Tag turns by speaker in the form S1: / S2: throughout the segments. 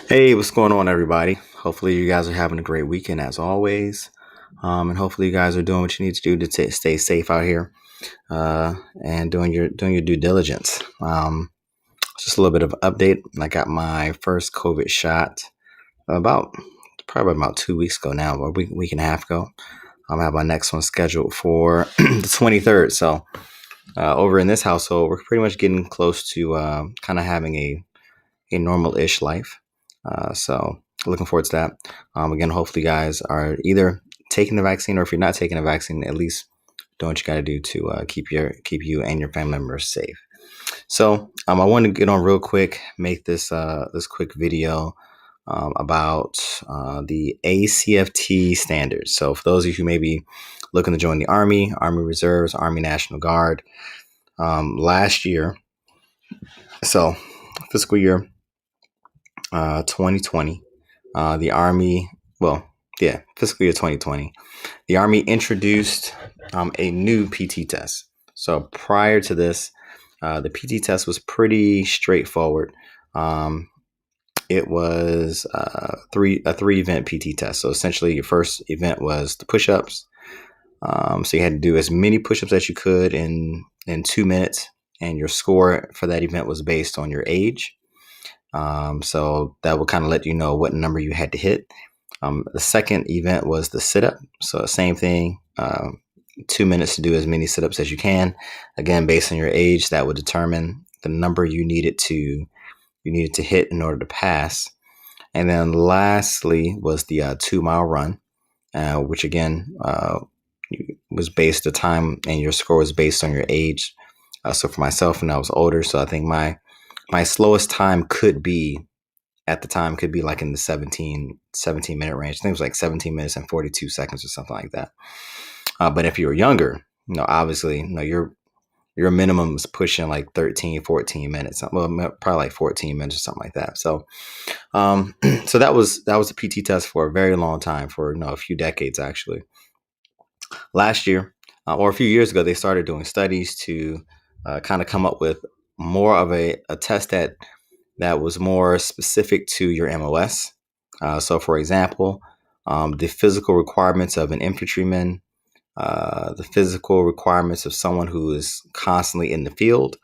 S1: Hey, what's going on, everybody? Hopefully, you guys are having a great weekend as always. And hopefully, you guys are doing what you need to do to stay safe out here uh, and doing your due diligence. Just a little bit of update. I got my first COVID shot about probably about 2 weeks ago now, or a week and a half ago. I have my next one scheduled for the 23rd. So over in this household, we're pretty much getting close to kind of having a normal-ish life. So looking forward to that. Again, hopefully you guys are either taking the vaccine, or if you're not taking the vaccine, at least do what you got to do to keep you and your family members safe. So I wanted to get on real quick, make this quick video about the ACFT standards. So for those of you who may be looking to join the Army, Army Reserves, Army National Guard, last year, so fiscal year 2020, the Army, well, yeah, fiscal year 2020, the Army introduced a new PT test. So prior to this, the PT test was pretty straightforward. Um, it was a three event PT test. So essentially, your first event was the push-ups. So you had to do as many push-ups as you could in 2 minutes, and your score for that event was based on your age. So that will kind of let you know what number you had to hit. The second event was the sit-up. So same thing, 2 minutes to do as many sit-ups as you can. Again, based on your age, that would determine the number you needed to hit in order to pass. And then lastly was the 2 mile run, which again was based the time, and your score was based on your age. So for myself, when I was older, so I think my slowest time could be like in the 17 minute range. I think it was like 17 minutes and 42 seconds or something like that. But if you were younger, obviously, your minimum is pushing like 13, 14 minutes. Well, probably like 14 minutes or something like that. So, so that was a PT test for a very long time, for a few decades actually. Last year, or a few years ago, they started doing studies to kind of come up with more of a test that was more specific to your MOS. So, for example, the physical requirements of an infantryman, the physical requirements of someone who is constantly in the field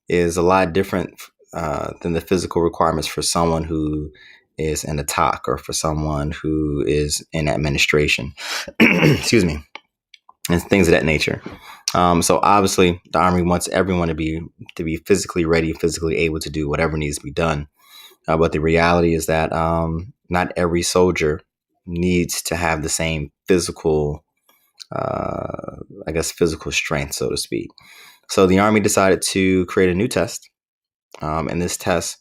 S1: is a lot different than the physical requirements for someone who is in a TOC, or for someone who is in administration. Excuse me. And things of that nature. So obviously, the Army wants everyone to be physically ready, physically able to do whatever needs to be done. But the reality is that not every soldier needs to have the same physical, physical strength, so to speak. So the Army decided to create a new test. And this test,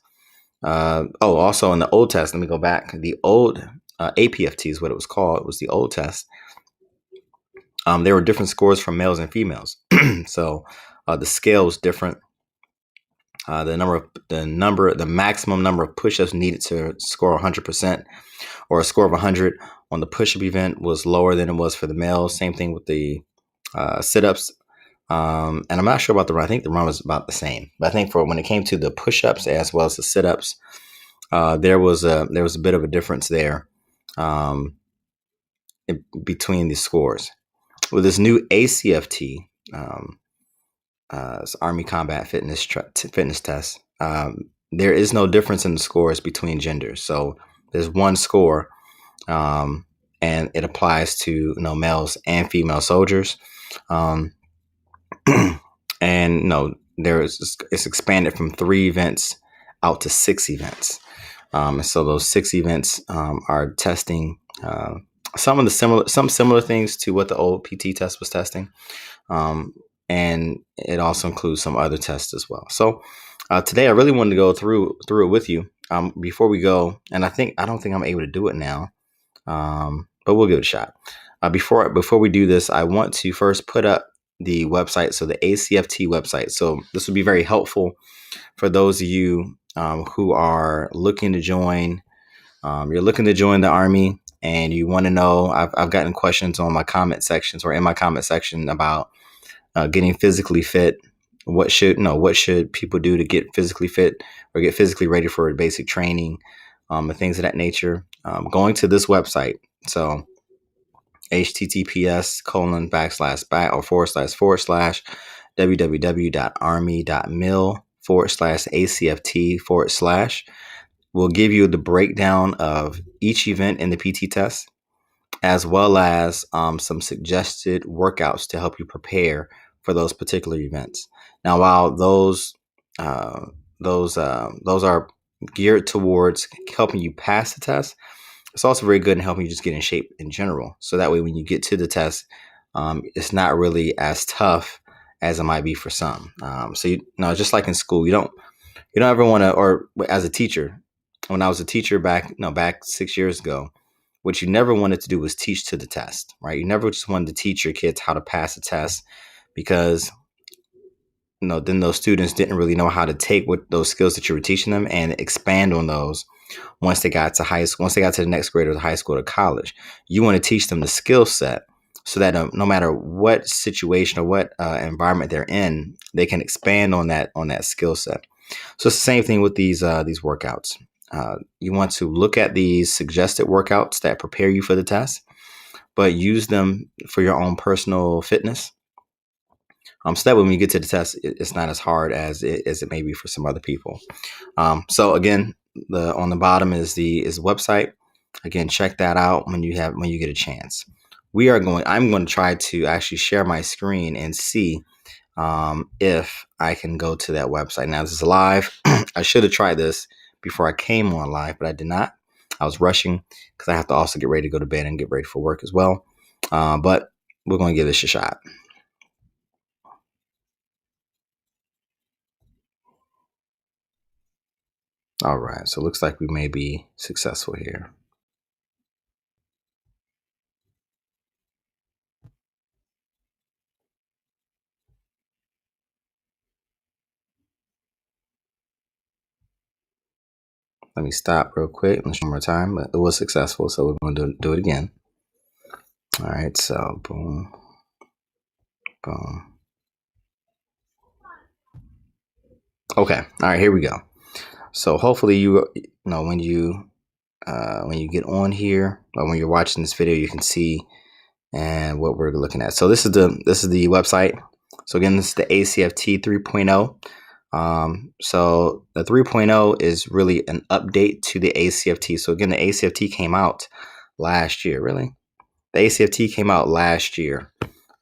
S1: also in the old test, let me go back. The old APFT is what it was called. It was the old test. There were different scores for males and females. So the scale was different. The maximum number of push-ups needed to score 100%, or a score of 100 on the push-up event, was lower than it was for the males. Same thing with the sit-ups. And I'm not sure about the run. I think the run was about the same. But I think for when it came to the push-ups as well as the sit-ups, there was a bit of a difference there between the scores. With this new ACFT, Army Combat Fitness Test, there is no difference in the scores between genders. So there's one score, and it applies to males and female soldiers. And it's expanded from 3 events out to 6 events. So those 6 events are testing some similar things to what the old PT test was testing. And it also includes some other tests as well. So today I really wanted to go through it with you. Before we go, and I don't think I'm able to do it now, but we'll give it a shot. Before we do this, I want to first put up the website, so the ACFT website. So this would be very helpful for those of you who are looking to join. You're looking to join the Army, and you want to know. I've gotten questions on my comment sections, or in my comment section, about getting physically fit. What should people do to get physically fit or get physically ready for basic training? and things of that nature, going to this website. So https://back// www.army.mil/ACFT/ will give you the breakdown of each event in the PT test, as well as some suggested workouts to help you prepare for those particular events. Now, while those are geared towards helping you pass the test, it's also very good in helping you just get in shape in general. So that way, when you get to the test, it's not really as tough as it might be for some. So just like in school, you don't ever want to, or as a teacher, when I was a teacher back 6 years ago, what you never wanted to do was teach to the test, right? You never just wanted to teach your kids how to pass a test, because then those students didn't really know how to take what those skills that you were teaching them and expand on those once they got to high school, once they got to the next grade of high school or college. You want to teach them the skill set so that no matter what situation or what environment they're in, they can expand on that skill set. So it's the same thing with these workouts. You want to look at these suggested workouts that prepare you for the test, but use them for your own personal fitness. So that when you get to the test, it's not as hard as it may be for some other people. So again, on the bottom is the website. Again, check that out when you get a chance. I'm going to try to actually share my screen and see if I can go to that website. Now, this is live. I should have tried this before I came on live, but I did not. I was rushing because I have to also get ready to go to bed and get ready for work as well. But we're going to give this a shot. All right, so it looks like we may be successful here. Let me stop real quick. Let's one more time, but it was successful, so we're going to do it again. All right, so boom, boom. Okay, all right, here we go. So hopefully when you get on here, or when you're watching this video, you can see and what we're looking at. So this is the website. So again, this is the ACFT 3.0. So the 3.0 is really an update to the ACFT. So again, the ACFT came out last year. Really, the ACFT came out last year.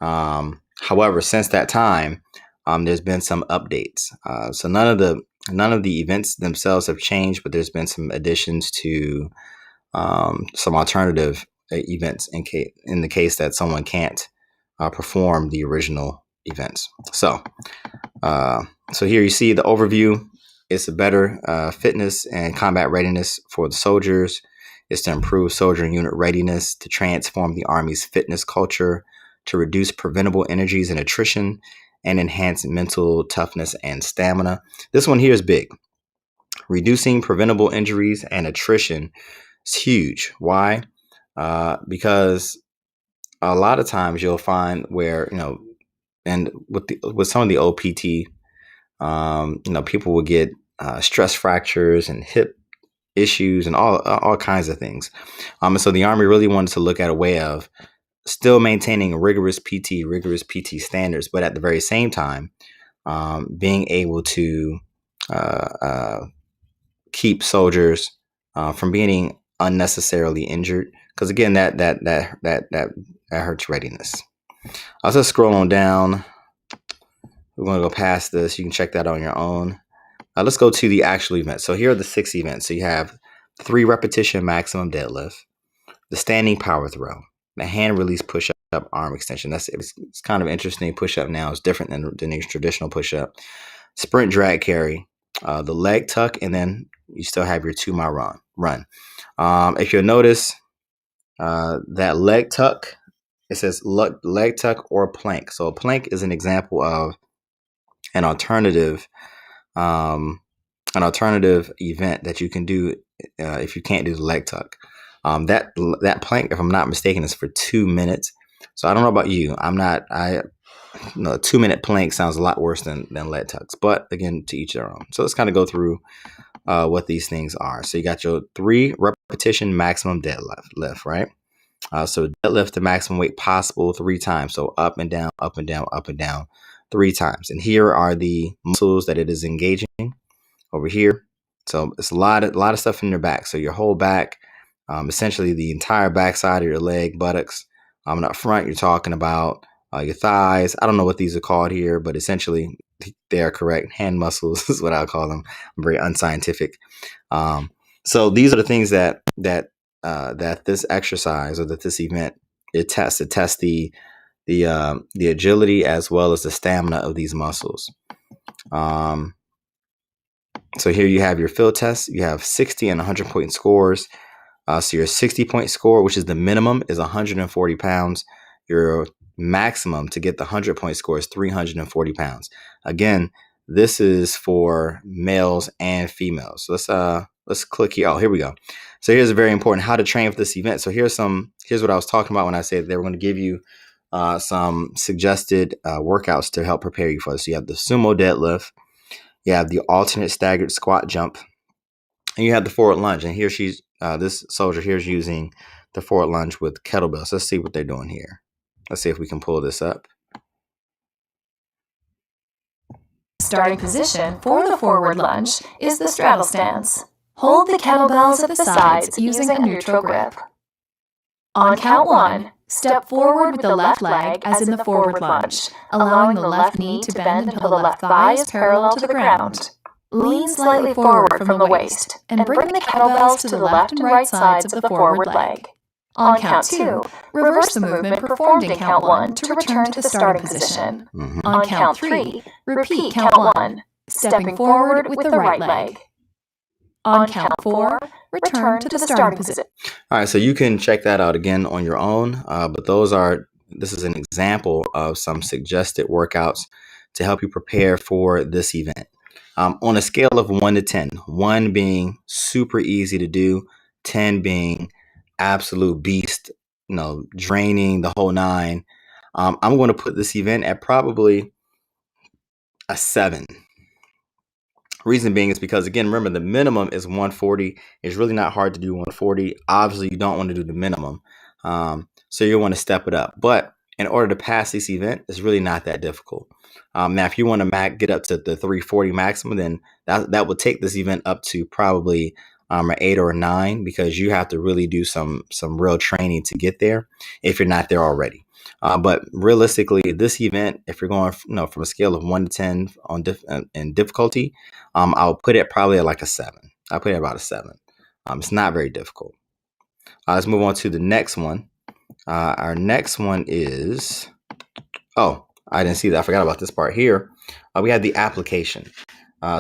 S1: However, since that time, there's been some updates. So none of the events themselves have changed, but there's been some additions to some alternative events in the case that someone can't perform the original events. So here you see the overview. It's a better fitness and combat readiness for the soldiers. It's to improve soldier and unit readiness, to transform the Army's fitness culture, to reduce preventable injuries and attrition, and enhance mental toughness and stamina. This one here is big. Reducing preventable injuries and attrition is huge. Why? Because a lot of times you'll find where, and with some of the OPT, people will get stress fractures and hip issues and all kinds of things. And so the Army really wanted to look at a way of still maintaining rigorous PT standards, but at the very same time, being able to keep soldiers from being unnecessarily injured. Because again, that hurts readiness. I'll just scroll on down. We're going to go past this. You can check that on your own. Let's go to the actual event. So here are the 6 events. So you have 3 repetition maximum deadlift, the standing power throw, the hand release push up arm extension. It's kind of interesting. Push up now is different than your traditional push up. Sprint drag carry, the leg tuck, and then you still have your 2-mile run. If you'll notice that leg tuck, it says leg tuck or plank. So a plank is an example of an alternative event that you can do if you can't do the leg tuck. That plank, if I'm not mistaken, is for 2 minutes. So I don't know about you. A 2-minute plank sounds a lot worse than leg tucks. But again, to each their own. So let's kind of go through what these things are. So you got your 3 repetition maximum deadlift, right? So deadlift the maximum weight possible 3 times. So up and down, up and down, up and down 3 times. And here are the muscles that it is engaging over here. So it's a lot of stuff in your back. So your whole back, essentially the entire backside of your leg, buttocks. And up front, you're talking about your thighs. I don't know what these are called here, but essentially they are correct. Hand muscles is what I'll call them. I'm very unscientific. So these are the things that this exercise or that this event it tests. It tests the agility as well as the stamina of these muscles. So here you have your field test. You have 60 and 100 point scores. So your 60 point score, which is the minimum, is 140 pounds. Your maximum to get the 100 point score is 340 pounds. Again, this is for males and females. So let's click here. Oh, here we go. So here's a very important how to train for this event. So here's what I was talking about when I said they were going to give you some suggested workouts to help prepare you for this. So you have the sumo deadlift. You have the alternate staggered squat jump, and you have the forward lunge. And here this soldier here is using the forward lunge with kettlebells. Let's see what they're doing here. Let's see if we can pull this up.
S2: Starting position for the forward lunge is the straddle stance. Hold the kettlebells at the sides using a neutral grip. On count 1, step forward with the left leg as in the forward lunge, allowing the left knee to bend until the left thigh is parallel to the ground. Lean slightly forward from the waist and bring the kettlebells to the left and right sides of the forward leg. On count 2, reverse the movement performed in count 1 to return to the starting position. On count 3, repeat count 1, stepping forward with the right leg. On count 4, return to the starting position.
S1: All right, so you can check that out again on your own, but this is an example of some suggested workouts to help you prepare for this event. On a scale of 1 to 10, 1 being super easy to do, 10 being absolute beast, draining the whole 9. I'm going to put this event at probably a 7. Reason being is because, again, remember the minimum is 140. It's really not hard to do 140. Obviously, you don't want to do the minimum. So you want to step it up. But in order to pass this event, it's really not that difficult. Now, if you want to get up to the 340 maximum, then that will take this event up to probably an 8 or a 9, because you have to really do some real training to get there if you're not there already. But realistically, this event, if you're going from a scale of 1 to 10 in difficulty, I'll put it probably at like a 7. I'll put it about a 7. It's not very difficult. Let's move on to the next one. Our next one is, I didn't see that. I forgot about this part here. We have the application.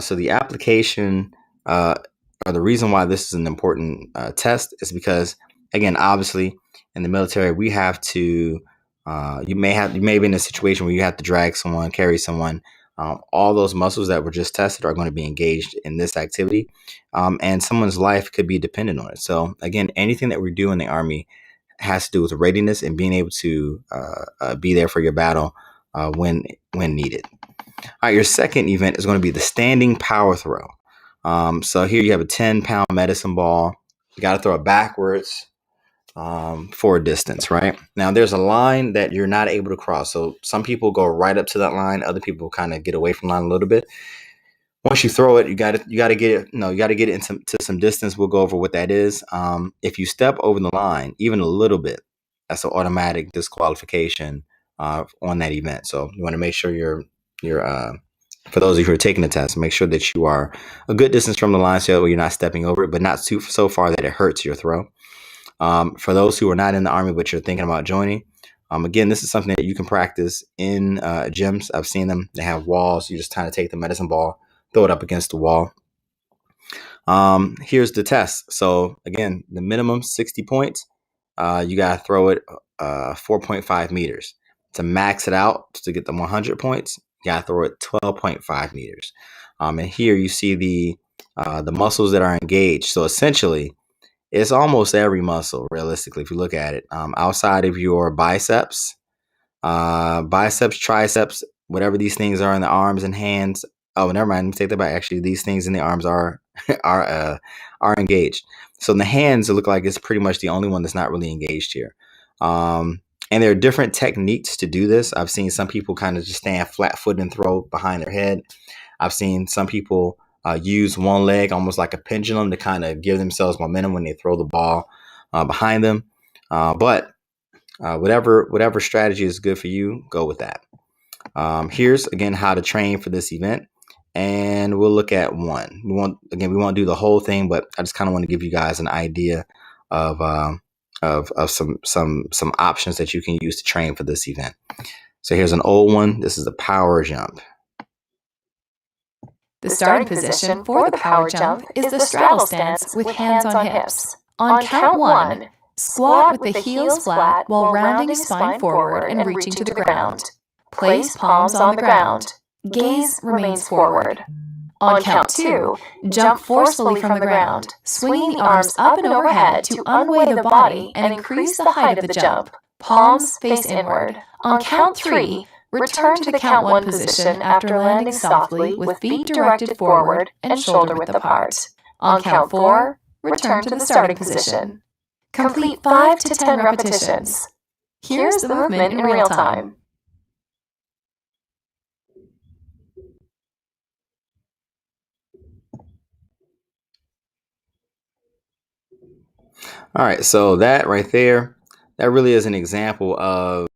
S1: So the application, or the reason why this is an important test is because, again, obviously in the military, we have to, you may be in a situation where you have to drag someone, carry someone. All those muscles that were just tested are going to be engaged in this activity, and someone's life could be dependent on it. So again, anything that we do in the Army has to do with readiness and being able to be there for your battle when needed. All right, your second event is going to be the standing power throw. So here you have a 10-pound medicine ball. You got to throw it backwards for a distance, right? Now, there's a line that you're not able to cross. So some people go right up to that line. Other people kind of get away from the line a little bit. Once you throw it, you got to get it. You got to get it into some distance. We'll go over what that is. If you step over the line, even a little bit, that's an automatic disqualification on that event. So you want to make sure you're for those of you who are taking the test, make sure that you are a good distance from the line so you're not stepping over it, but not so far that it hurts your throw. For those who are not in the Army but you're thinking about joining, again, this is something that you can practice in gyms. I've seen them. They have walls. You just kind of take the medicine ball, throw it up against the wall. Here's the test. So again, the minimum 60 points. You got to throw it 4.5 meters. To max it out, to get the 100 points, you got to throw it 12.5 meters. And here you see the muscles that are engaged. So essentially, it's almost every muscle, realistically, if you look at it, outside of your biceps, triceps, whatever these things are in the arms and hands. Oh, never mind. Let me take that back. Actually, these things in the arms are are engaged. So in the hands, it look like it's pretty much the only one that's not really engaged here. And there are different techniques to do this. I've seen some people kind of just stand flat-footed and throw behind their head. I've seen some people use one leg almost like a pendulum to kind of give themselves momentum when they throw the ball behind them. But whatever strategy is good for you, go with that. Here's again how to train for this event, and we'll look at one. We won't do the whole thing, but I just kind of want to give you guys an idea of some options that you can use to train for this event. So here's an old one. This is the power jump.
S2: The starting position for the power jump is the straddle stance with hands on hips. On count 1, squat with the heels flat while rounding spine forward and reaching to the ground. Place palms on the ground. Gaze remains forward. On count 2, jump forcefully from the ground, swinging the arms up and overhead to unweigh the body and increase the height of the jump. Palms face inward. On count 3, return to the count 1 position after landing softly with feet directed forward and shoulder width apart. On count 4, return to the starting position. Complete 5 to 10 repetitions. Here's the movement in real time.
S1: All right, so that right there, that really is an example of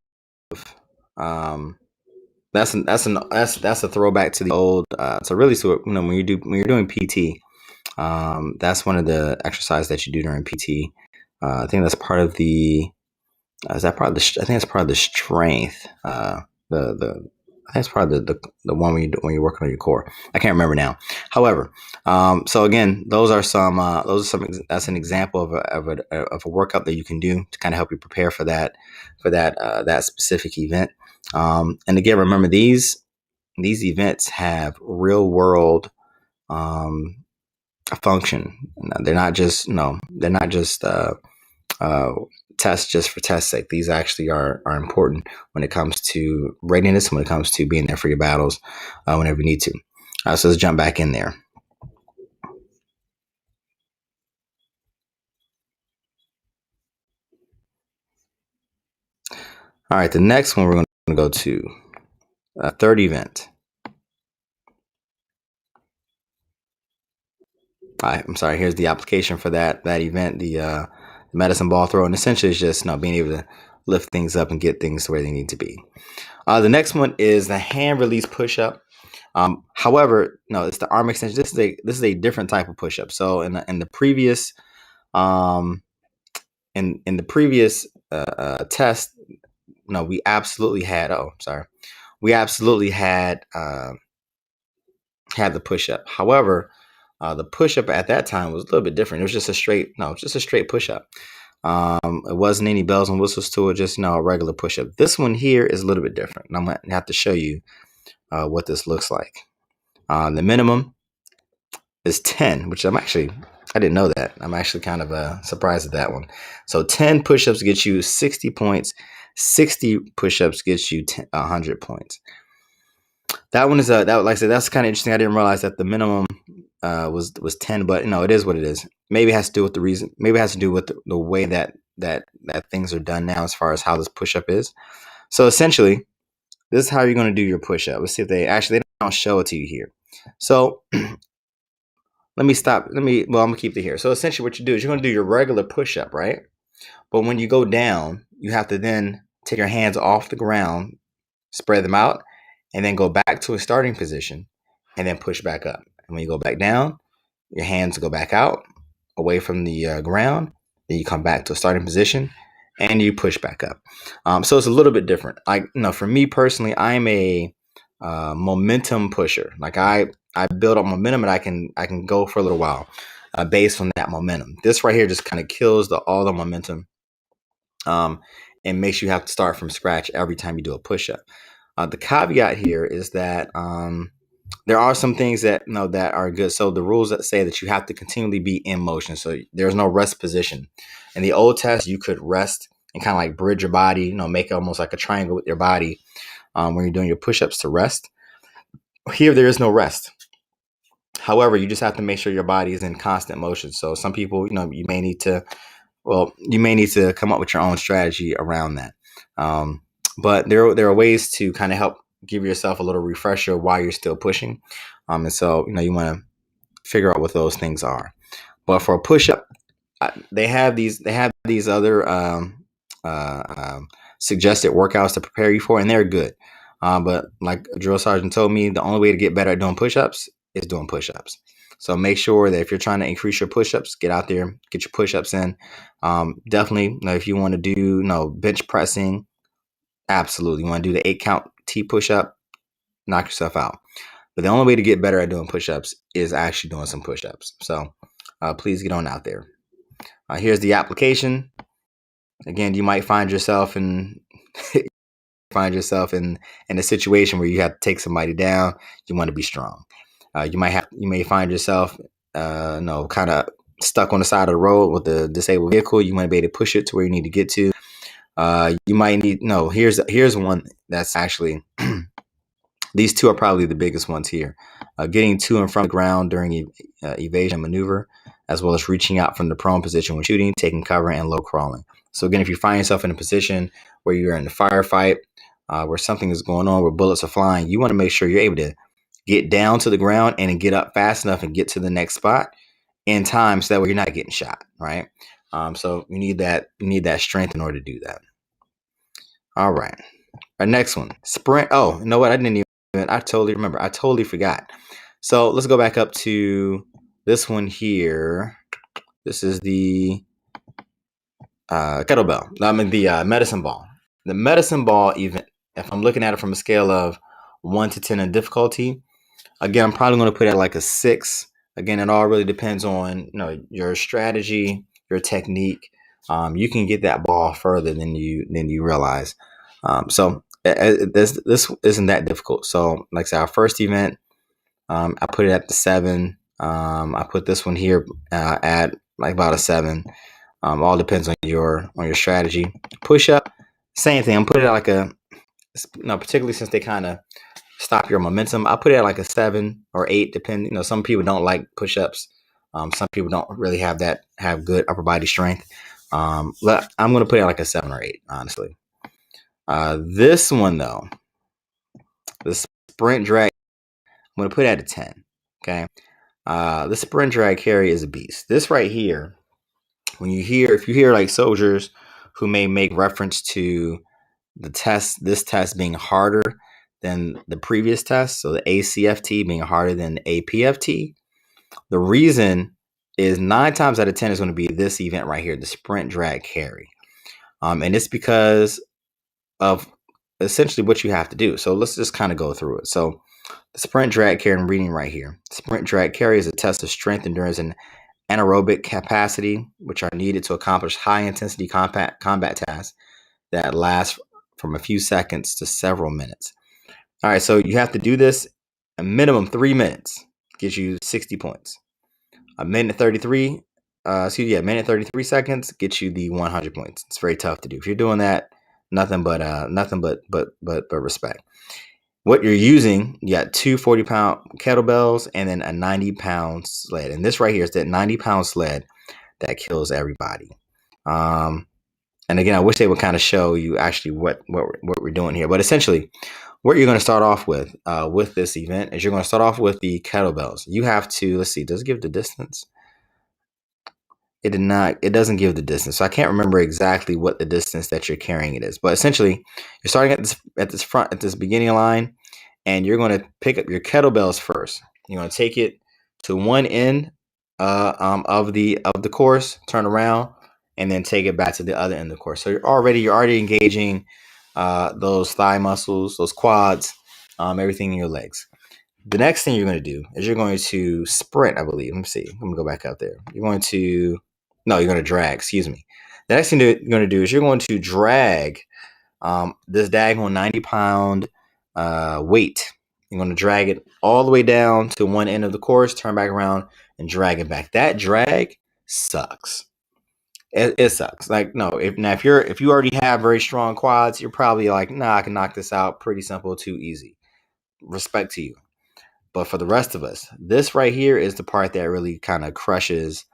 S1: that's a throwback to the old. So really, when you're doing PT, that's one of the exercises that you do during PT. I think that's part of the. Is that part of the? I think that's part of the strength. I think it's part of the one when you're working on your core. I can't remember now. However, so again, that's an example of a workout that you can do to kind of help you prepare for that specific event. And again, remember these events have real world function. They're not just tests just for test's sake. These actually are important when it comes to readiness, when it comes to being there for your battles whenever you need to. So let's jump back in there. All right, the next one we're going to go to third event. I'm sorry. Here's the application for that event, the medicine ball throw, and essentially it's just being able to lift things up and get things where they need to be. The next one is the hand release push up. However, no, it's the arm extension. This is a different type of push up. So in the previous test, we absolutely had. We absolutely had the push up. However, the push up at that time was a little bit different. It was just a straight push up. It wasn't any bells and whistles to it, just a regular push up. This one here is a little bit different, and I'm gonna have to show you what this looks like. The minimum is 10, which I didn't know that. I'm actually kind of surprised at that one. So 10 push-ups gets you 60 points. 60 push-ups gets you 100 points. That one is like I said, that's kind of interesting. I didn't realize that the minimum was 10, but it is what it is. Maybe it has to do with the reason. Maybe it has to do with the way that things are done now, as far as how this push-up is. So essentially, this is how you're going to do your push-up. Let's see if they don't show it to you here. So let me stop. I'm going to keep it here. So essentially what you do is you're going to do your regular push-up, right? But when you go down, you have to then take your hands off the ground, spread them out, and then go back to a starting position and then push back up. And when you go back down, your hands go back out away from the ground. Then you come back to a starting position and you push back up. So it's a little bit different. For me personally, I'm a momentum pusher. Like I build up momentum and I can go for a little while based on that momentum. This right here just kind of kills all the momentum and makes you have to start from scratch every time you do a push-up. The caveat here is that there are some things that that are good. So the rules that say that you have to continually be in motion. So there's no rest position. In the old test, you could rest and kind of like bridge your body, make it almost like a triangle with your body when you're doing your push-ups to rest. here there is no rest. However, you just have to make sure your body is in constant motion. So some people, you may need to, come up with your own strategy around that. But there are ways to kind of help give yourself a little refresher while you're still pushing. And so, you want to figure out what those things are. But for a push up, they have these other suggested workouts to prepare you for, and they're good. But like a drill sergeant told me, the only way to get better at doing push-ups is doing push-ups. So make sure that if you're trying to increase your push-ups, get out there, get your push-ups in. Definitely, if you want to do bench pressing, absolutely. You want to do the 8-count T push-up, knock yourself out. But the only way to get better at doing push-ups is actually doing some push-ups. So please get on out there. Here's the application. Again, you might find yourself in a situation where you have to take somebody down. You want to be strong. You may find yourself kind of stuck on the side of the road with a disabled vehicle. You want to be able to push it to where you need to get to. You might need here's one that's actually these two are probably the biggest ones here. Getting to and from the ground during evasion maneuver, as well as reaching out from the prone position when shooting, taking cover, and low crawling. So again, if you find yourself in a position where you're in a firefight, where something is going on, where bullets are flying, you want to make sure you're able to get down to the ground and get up fast enough and get to the next spot in time, so that way you're not getting shot, right? So you need that strength in order to do that. All right. Our next one, sprint. Oh, you know what? I totally forgot. So let's go back up to this one here. This is the kettlebell. The medicine ball. The medicine ball event, if I'm looking at it from a scale of 1 to 10 in difficulty, again, I'm probably going to put it at like a 6. Again, it all really depends on your strategy, your technique. You can get that ball further than you realize. So this isn't that difficult. So like I said, our first event, I put it at the 7. I put this one here at like about a 7. All depends on your strategy. Push up, same thing. I'm putting it at like a, particularly since they kind of stop your momentum, I put it at like a 7 or 8, depending. Some people don't like push-ups. Some people don't really have good upper body strength. But I'm going to put it at like a 7 or 8, honestly. This one though, the sprint drag, I'm going to put it at a 10. Okay. The sprint drag carry is a beast. This right here, if you hear like soldiers who may make reference to this test being harder than the previous test, so the ACFT being harder than the APFT, the reason is 9 times out of 10 is going to be this event right here, the sprint drag carry. And it's because of essentially what you have to do. So let's just kind of go through it. So the sprint drag carry, I'm reading right here. Sprint drag carry is a test of strength, endurance, and anaerobic capacity, which are needed to accomplish high-intensity combat tasks that last from a few seconds to several minutes. All right, so you have to do this a minimum 3 minutes, gives you 60 points. A minute 33 seconds gets you the 100 points. It's very tough to do. If you're doing that, nothing but respect. What you're using, you got 2 40-pound kettlebells and then a 90-pound sled. And this right here is that 90-pound sled that kills everybody. And again, I wish they would kind of show you actually what we're doing here. But essentially, what you're going to start off with this event is you're going to start off with the kettlebells. You have to, let's see, does it give the distance? It did not. It doesn't give the distance. So I can't remember exactly what the distance that you're carrying it is. But essentially, you're starting at this beginning line, and you're going to pick up your kettlebells first. You're going to take it to one end of the course, turn around, and then take it back to the other end of the course. So you're already engaging those thigh muscles, those quads, everything in your legs. The next thing you're going to do is you're going to sprint, I believe. Let me see. I'm going to go back out there. You're going to drag, excuse me. The next thing you're going to do is you're going to drag this daggone 90-pound weight. You're going to drag it all the way down to one end of the course, turn back around, and drag it back. That drag sucks. It sucks. Like, no, if you already have very strong quads, you're probably like, nah, I can knock this out. Pretty simple, too easy. Respect to you. But for the rest of us, this right here is the part that really kind of crushes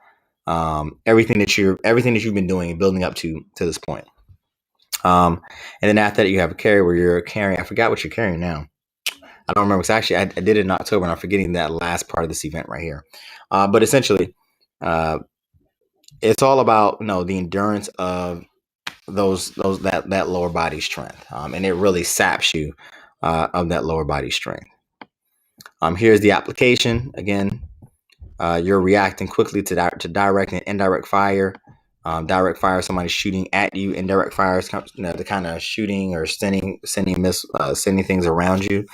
S1: everything that you've been doing and building up to this point. And then after that, you have a carry where you're carrying. I forgot what you're carrying now. I don't remember. It's actually I did it in October, and I'm forgetting that last part of this event right here. But essentially, it's all about the endurance of that lower body strength, and it really saps you of that lower body strength. Here's the application again. You're reacting quickly to direct and indirect fire. Direct fire, somebody's shooting at you. Indirect fire is the kind of shooting or sending things around you.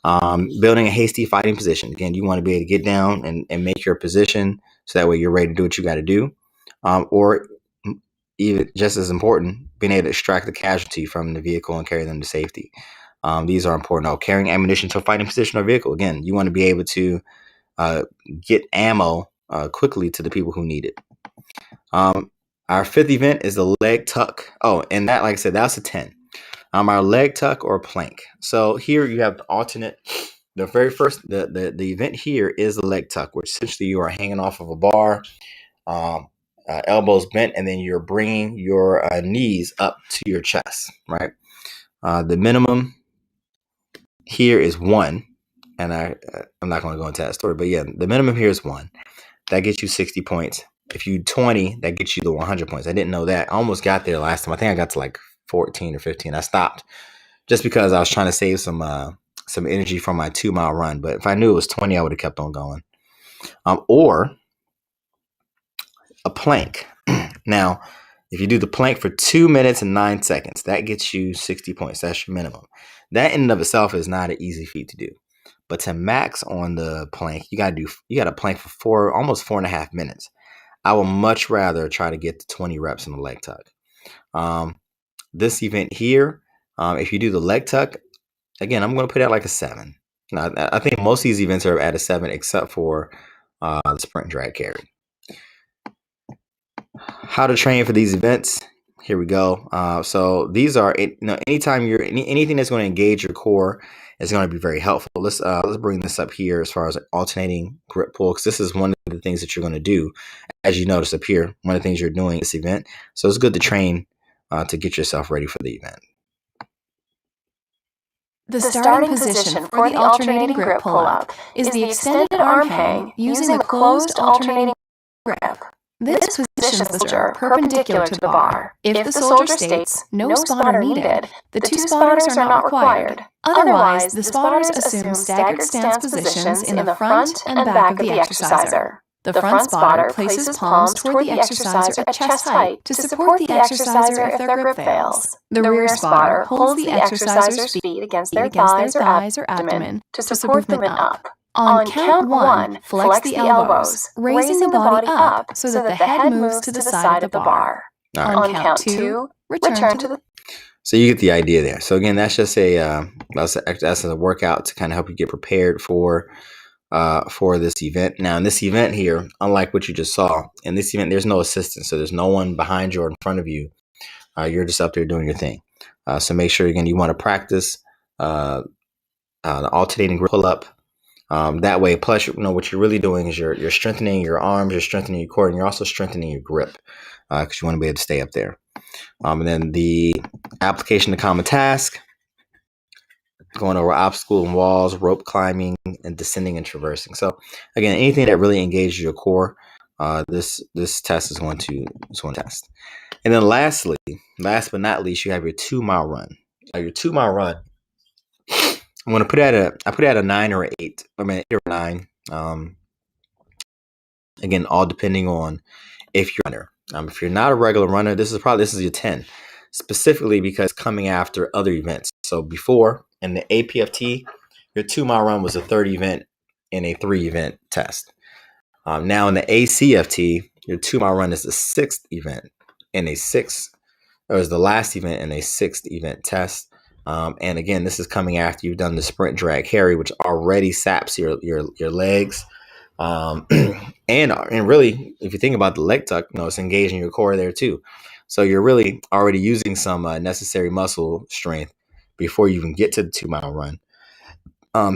S1: Building a hasty fighting position. Again, you want to be able to get down and make your position so that way you're ready to do what you got to do. Or even just as important, being able to extract the casualty from the vehicle and carry them to safety. These are important. Carrying ammunition to a fighting position or vehicle. Again, you want to be able to get ammo quickly to the people who need it. Our fifth event is the leg tuck. Oh, and that, like I said, that's a 10. Our leg tuck or plank. So here you have the alternate. The very first, the event here is the leg tuck, which essentially you are hanging off of a bar, elbows bent, and then you're bringing your knees up to your chest, right? The minimum here is 1, and I'm not going to go into that story, but yeah, the minimum here is 1. That gets you 60 points. If you 20, that gets you the 100 points. I didn't know that. I almost got there last time. I think I got to like 14 or 15. I stopped just because I was trying to save some energy from my 2-mile run. But if I knew it was 20, I would have kept on going. Or a plank. Now, if you do the plank for 2 minutes and 9 seconds, that gets you 60 points. That's your minimum. That in and of itself is not an easy feat to do. But to max on the plank, you got to plank for almost 4.5 minutes. I would much rather try to get to 20 reps in the leg tuck. This event here, if you do the leg tuck, again, I'm going to put it at like a 7. Now, I think most of these events are at a 7, except for the sprint drag carry. How to train for these events? Here we go. So these are, anytime anything that's going to engage your core is going to be very helpful. Let's bring this up here as far as alternating grip pull, because this is one of the things that you're going to do. As you notice up here, one of the things you're doing this event. So it's good to train to get yourself ready for the event.
S2: The starting position for the alternating grip pull-up is the extended arm hang using the closed alternating grip. This positions the soldier perpendicular to the bar. If the soldier states no spotter needed, the 2 spotters are not required. Otherwise, the spotters assume staggered stance positions in the front and back of the exerciser. The front spotter places palms toward the exerciser at chest height to support the exerciser if their grip fails. The rear spotter holds the exerciser's feet against their thighs or abdomen to support movement up. On count 1, flex the elbows, raising the body up so that the head moves to the side of the bar. On count 2, return to the...
S1: So you get the idea there. So again, that's just that's a workout to kind of help you get prepared for this event. Now, in this event here, unlike what you just saw, in this event, there's no assistance. So there's no one behind you or in front of you. You're just up there doing your thing. So make sure, again, you want to practice the alternating grip pull-up. That way, plus, what you're really doing is you're strengthening your arms, you're strengthening your core, and you're also strengthening your grip because you want to be able to stay up there. And then the application to common task, going over obstacles and walls, rope climbing, and descending and traversing. So again, anything that really engages your core, this test is going to test. And then last but not least, you have your 2-mile run. Your 2-mile run, I'm going to put it at a 9 or 8. I mean, 8 or 9. Again, all depending on if you're a runner. If you're not a regular runner, this is your 10, specifically because coming after other events. So before in the ACFT, your 2-mile run was a 3rd event in a 3-event test. Now in the ACFT, your 2-mile run is the 6th event in a 6th, or is the last event in a 6th event test. And again, this is coming after you've done the sprint drag carry, which already saps your legs. And really, if you think about the leg tuck, it's engaging your core there too. So you're really already using some necessary muscle strength before you even get to the 2-mile run.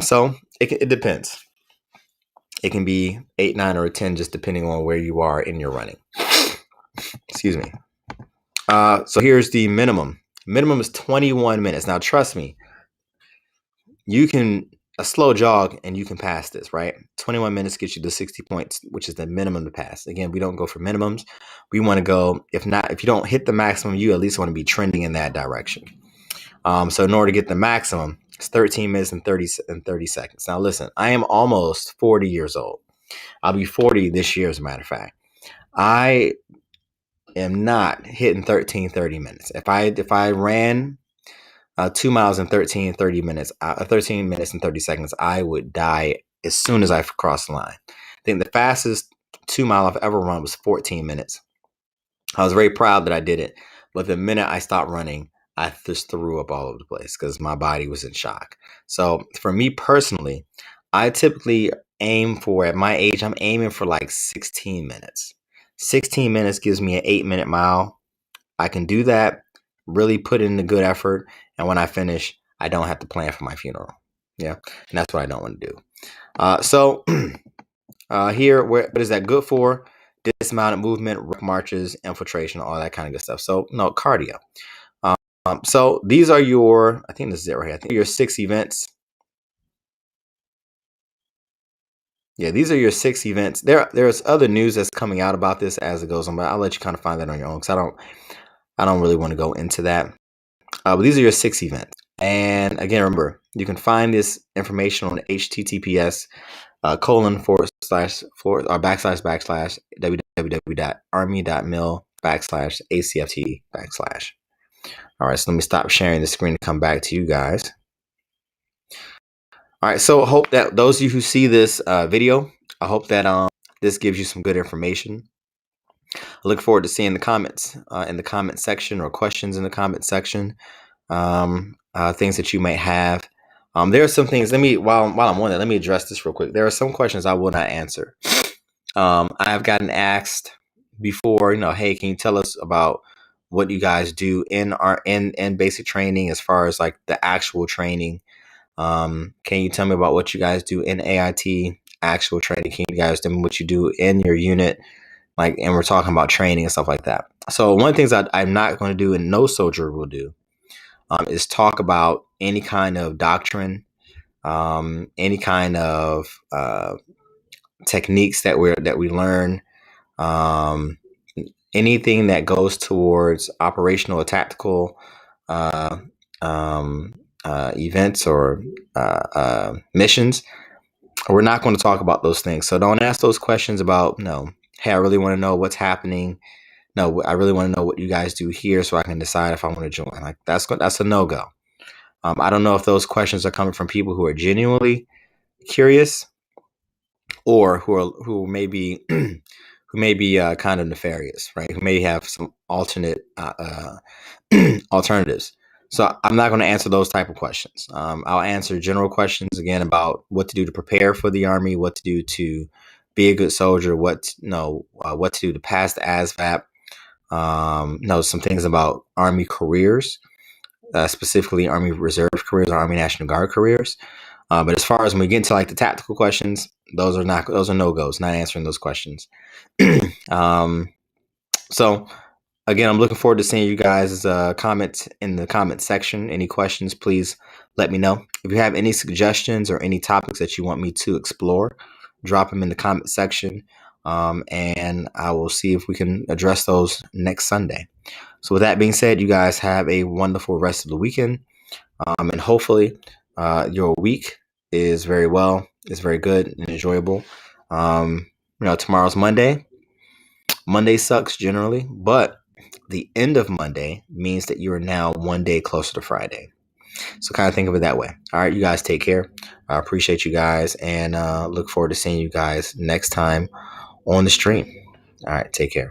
S1: So it depends. It can be 8, 9, or a 10, just depending on where you are in your running. Excuse me. So here's the minimum. Minimum is 21 minutes. Now, trust me, you can a slow jog and you can pass this, right? 21 minutes gets you to 60 points, which is the minimum to pass. Again, we don't go for minimums. We want to go, if you don't hit the maximum, you at least want to be trending in that direction. So in order to get the maximum, it's 13 minutes and 30 seconds. Now, listen, I am almost 40 years old. I'll be 40 this year, as a matter of fact. I am not hitting 30 minutes. If I ran 2 miles in 13 minutes and 30 seconds, I would die as soon as I crossed the line. I think the fastest 2 mile I've ever run was 14 minutes. I was very proud that I did it, but the minute I stopped running, I just threw up all over the place because my body was in shock. So for me personally, I typically aim for, at my age, I'm aiming for like 16 minutes. 16 minutes gives me an 8-minute mile. I can do that, really put in a good effort, and when I finish, I don't have to plan for my funeral. Yeah, and that's what I don't want to do. So here, what is that good for? Dismounted movement, marches, infiltration, all that kind of good stuff. So no, cardio. So these are your, I think this is it right here. I think your 6 events. Yeah, these are your 6 events. There's other news that's coming out about this as it goes on, but I'll let you kind of find that on your own because I don't really want to go into that. But these are your 6 events. And again, remember, you can find this information on https www.army.mil/ACFT/. All right, so let me stop sharing the screen and come back to you guys. All right, so I hope that those of you who see this video, I hope that this gives you some good information. I look forward to seeing the comments in the comment section or questions in the comment section, things that you may have. There are some things, while I'm on that, let me address this real quick. There are some questions I will not answer. I have gotten asked before, hey, can you tell us about what you guys do in basic training as far as like the actual training? Can you tell me about what you guys do in AIT actual training? Can you guys tell me what you do in your unit? And we're talking about training and stuff like that. So one of the things I'm not going to do, and no soldier will do, is talk about any kind of doctrine, any kind of techniques that we learn, anything that goes towards operational or tactical events or missions. We're not going to talk about those things. So don't ask those questions about, hey, I really want to know what's happening. No, I really want to know what you guys do here so I can decide if I want to join. Like that's a no-go. I don't know if those questions are coming from people who are genuinely curious or who may be kind of nefarious, right? Who may have some alternate alternatives. So I'm not going to answer those type of questions. I'll answer general questions again about what to do to prepare for the Army, what to do to be a good soldier, what to do to pass the ASVAB. Some things about Army careers, specifically Army Reserve careers, or Army National Guard careers. But as far as when we get into like the tactical questions, those are no-goes. Not answering those questions. So again, I'm looking forward to seeing you guys' comments in the comment section. Any questions, please let me know. If you have any suggestions or any topics that you want me to explore, drop them in the comment section, and I will see if we can address those next Sunday. So with that being said, you guys have a wonderful rest of the weekend, and hopefully your week is very good and enjoyable. Tomorrow's Monday. Monday sucks generally, but the end of Monday means that you are now one day closer to Friday. So kind of think of it that way. All right, you guys take care. I appreciate you guys, and look forward to seeing you guys next time on the stream. All right, take care.